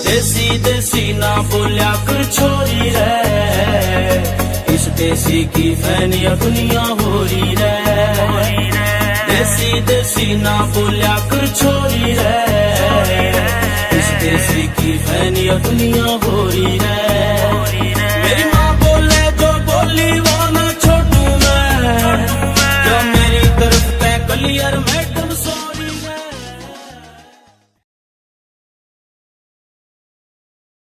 देसी देसी ना बोलिया कर छोरी रे, इस देसी की फैनिया दुनिया हो रही रे। देसी देसी ना बोलिया कर छोरी रे, इस देसी की फैनिया दुनिया हो रही रे।